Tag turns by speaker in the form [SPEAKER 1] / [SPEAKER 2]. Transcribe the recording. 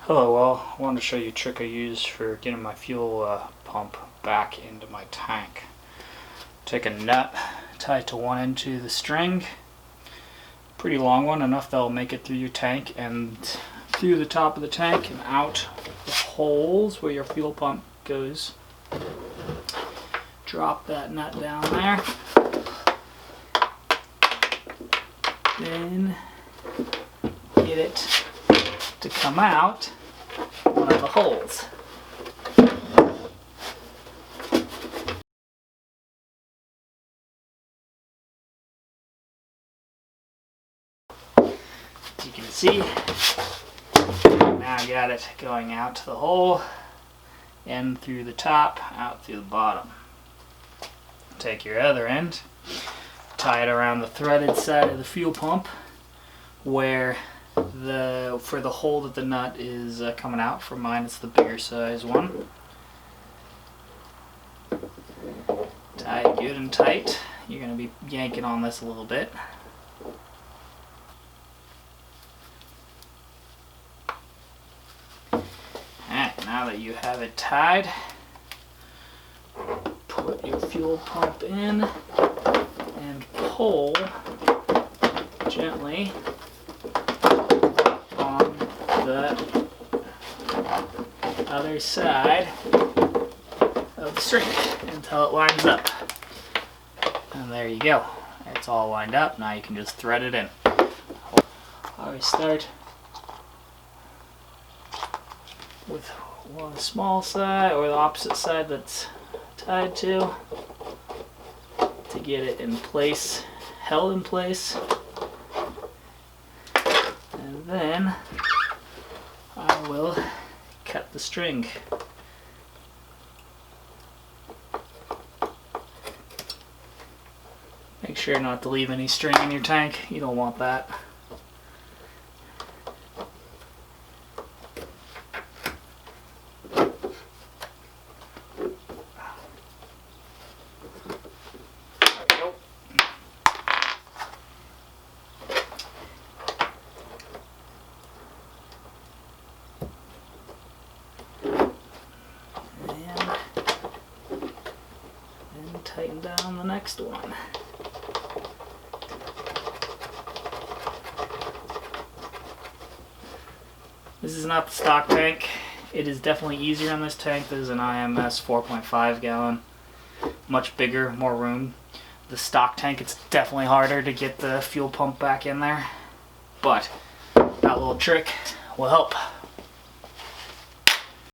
[SPEAKER 1] Hello, well, I wanted to show you a trick I use for getting my fuel pump back into my tank. Take a nut, tie it to one end to the string, pretty long one, enough that'll make it through your tank and through the top of the tank and out the holes where your fuel pump goes. Drop that nut down there. Then get it to come out one of the holes. As you can see, now I got it going out to the hole, in through the top, out through the bottom. Take your other end, tie it around the threaded side of the fuel pump where for the hole that the nut is coming out. For mine it's the bigger size one. Tie it good and tight. You're going to be yanking on this a little bit. Alright, now that you have it tied, put your fuel pump in and pull gently on the other side of the string until it lines up. And there you go. It's all lined up. Now you can just thread it in. Always start with one small side or the opposite side that's tied to get it in place, held in place. And then I will cut the string. Make sure not to leave any string in your tank. You don't want that. Tighten down the next one. This is not the stock tank. It is definitely easier on this tank. This is an IMS 4.5 gallon. Much bigger, more room. The stock tank, it's definitely harder to get the fuel pump back in there. But that little trick will help.